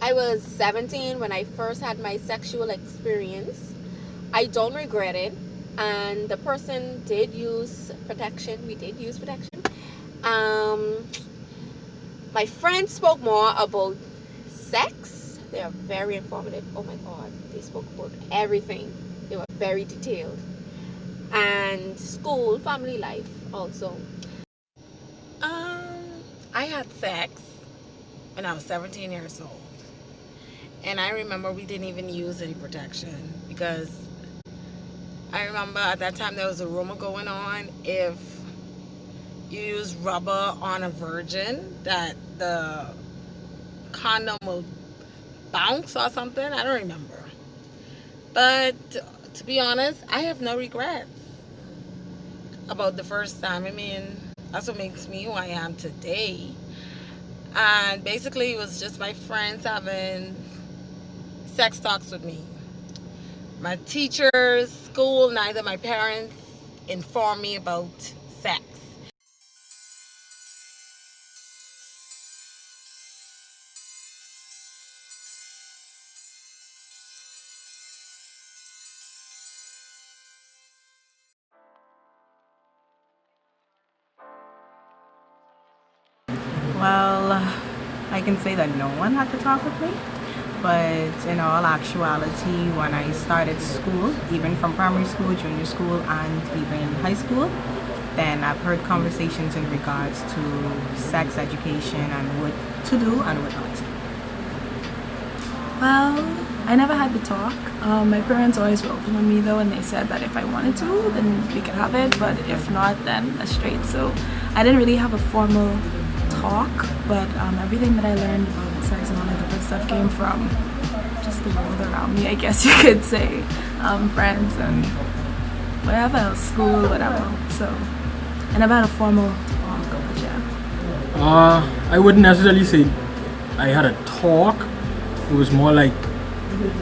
I was 17 when I first had my sexual experience. I don't regret it. And the person did use protection. We did use protection. Um, my friends spoke more about sex. They are very informative. Oh my God. They spoke about everything. They were very detailed. And school, family life also. I had sex when I was 17 years old. And I remember we didn't even use any protection because I remember at that time there was a rumor going on if you use rubber on a virgin that the condom will bounce or something. I don't remember. But to be honest, I have no regrets about the first time. I mean, that's what makes me who I am today. And basically, it was just my friends having sex talks with me. My teachers, school, neither my parents informed me about sex. Well, I can say that no one had to talk with me, but in all actuality, when I started school, even from primary school, junior school, and even high school, then I've heard conversations in regards to sex education and what to do and what not to do. Well, I never had the talk. My parents always were open with me though, and they said that if I wanted to, then we could have it, but if not, then that's straight. So I didn't really have a formal talk, but everything that I learned about sex and all that different stuff came from just the world around me, I guess you could say. Friends and whatever else, school, whatever. So I never had a formal talk, but yeah. I wouldn't necessarily say I had a talk. It was more like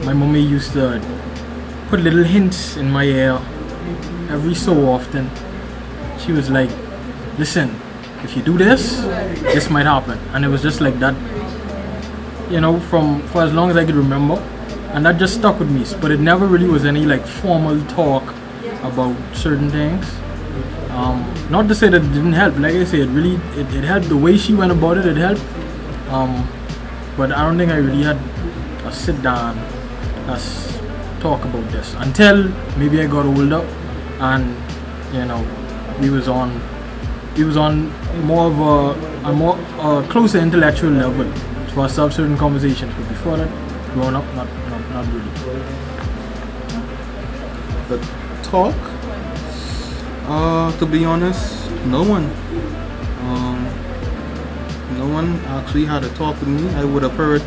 my mommy used to put little hints in my ear every so often. She was like, listen, if you do this, this might happen. And it was just like that, you know, for as long as I could remember. And that just stuck with me. But it never really was any like formal talk about certain things. Not to say that it didn't help. Like I say, it helped. The way she went about it, it helped. But I don't think I really had a sit down, let's talk about this until maybe I got older, and you know, we was on more of a more closer intellectual level for us to have certain conversations. But before that, growing up, not really. The talk, to be honest, no one actually had a talk with me. I would have heard,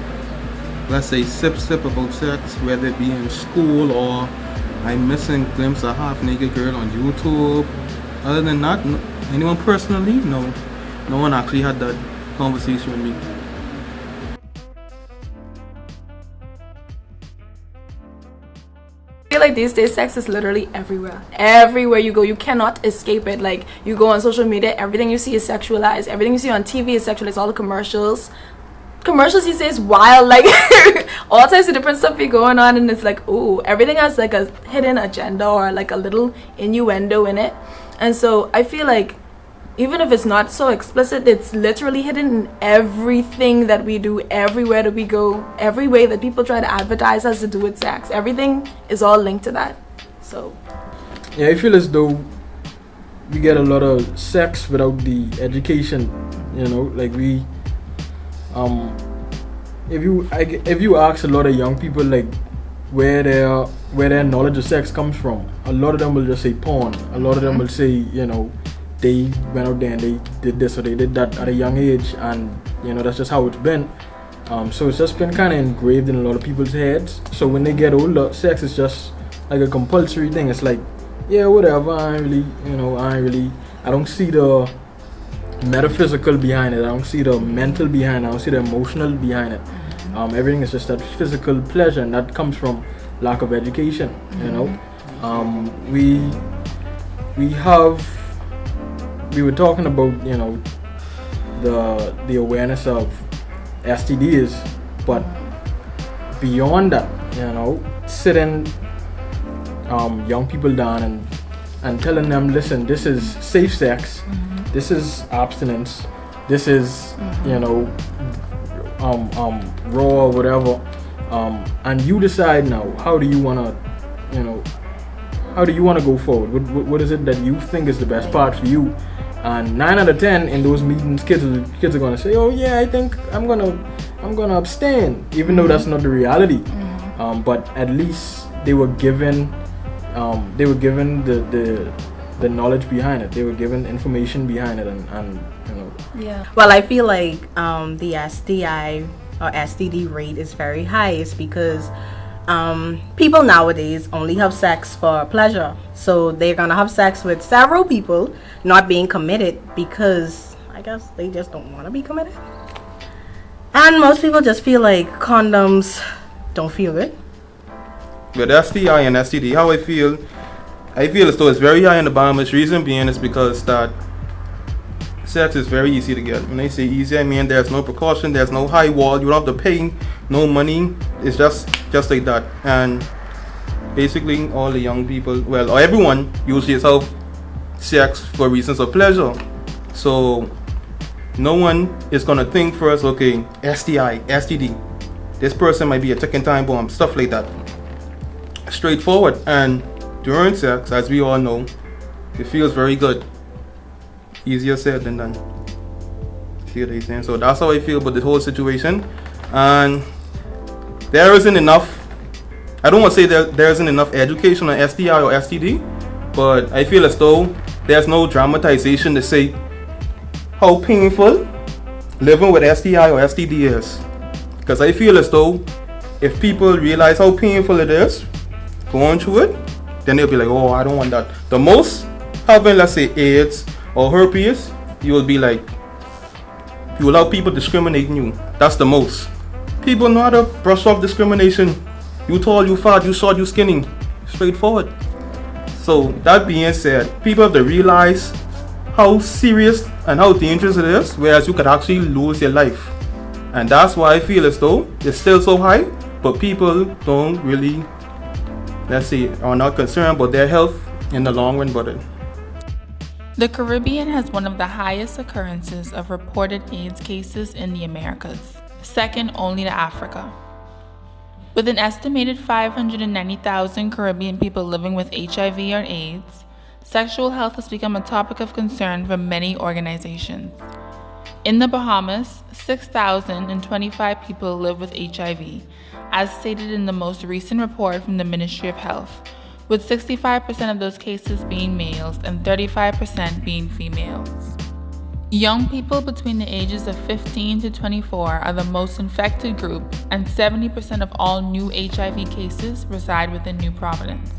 let's say, sip about sex, whether it be in school or I'm missing a glimpse of half-naked girl on YouTube. Other than that, anyone personally, no one actually had that conversation with me. I feel like these days sex is literally everywhere you go. You cannot escape it. Like, you go on social media, everything you see is sexualized, everything you see on TV is sexualized. All the commercials these days wild, like all types of different stuff be going on, and it's like, ooh, everything has like a hidden agenda or like a little innuendo in it. And so I feel like even if it's not so explicit, it's literally hidden in everything that we do, everywhere that we go, every way that people try to advertise has to do with sex. Everything is all linked to that. So yeah, I feel as though we get a lot of sex without the education. You know, like we, if you ask a lot of young people like where their knowledge of sex comes from, a lot of them will just say porn. A lot of them will say, you know, they went out there and they did this or they did that at a young age, and you know, that's just how it's been. So it's just been kind of engraved in a lot of people's heads. So when they get older, sex is just like a compulsory thing. It's like, yeah, whatever. I don't see the metaphysical behind it. I don't see the mental behind it. I don't see the emotional behind it. Everything is just that physical pleasure, and that comes from lack of education. You know, we were talking about, you know, the awareness of STDs, but beyond that, sitting young people down and telling them, listen, this is safe sex, this is abstinence, this is raw or whatever, and you decide now, how do you want to go forward? What is it that you think is the best part for you? And 9 out of 10 in those meetings, kids are gonna say, oh yeah, I think I'm gonna abstain, even though that's not the reality. But at least they were given the knowledge behind it. They were given information behind it, and Yeah. Well, I feel like the STI or STD rate is very high. It's because people nowadays only have sex for pleasure. So they're gonna have sex with several people, not being committed because I guess they just don't want to be committed. And most people just feel like condoms don't feel good. With STI and STD, how I feel as though it's very high in the Bahamas. Reason being is because that sex is very easy to get. When I say easy, I mean there's no precaution, there's no high wall, you don't have to pay no money. It's just like that. And basically all the young people, or everyone usually have sex for reasons of pleasure. So no one is gonna think first, okay, STI, STD, this person might be a ticking time bomb, stuff like that. Straightforward. And during sex, as we all know, it feels very good. Easier said than done. See what I'm saying? So that's how I feel about the whole situation. And there isn't enough, I don't want to say that there isn't enough education on STI or STD, but I feel as though there's no dramatization to say how painful living with STI or STD is. Because I feel as though if people realize how painful it is going through it, then they'll be like, oh, I don't want that. The most having, let's say, AIDS or herpes, you will be like, you will have people discriminating you. That's the most. People know how to brush off discrimination. You tall, you fat, you short, you skinny. Straightforward. So that being said, people have to realize how serious and how dangerous it is, whereas you could actually lose your life. And that's why I feel as though it's still so high, but people don't really, let's say, are not concerned about their health in the long run about it. The Caribbean has one of the highest occurrences of reported AIDS cases in the Americas, second only to Africa. With an estimated 590,000 Caribbean people living with HIV or AIDS, sexual health has become a topic of concern for many organizations. In the Bahamas, 6,025 people live with HIV, as stated in the most recent report from the Ministry of Health, with 65% of those cases being males and 35% being females. Young people between the ages of 15 to 24 are the most infected group, and 70% of all new HIV cases reside within New Providence.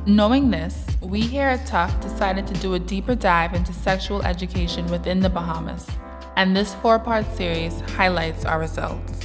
Knowing this, we here at T.U.F decided to do a deeper dive into sexual education within the Bahamas, and this 4-part series highlights our results.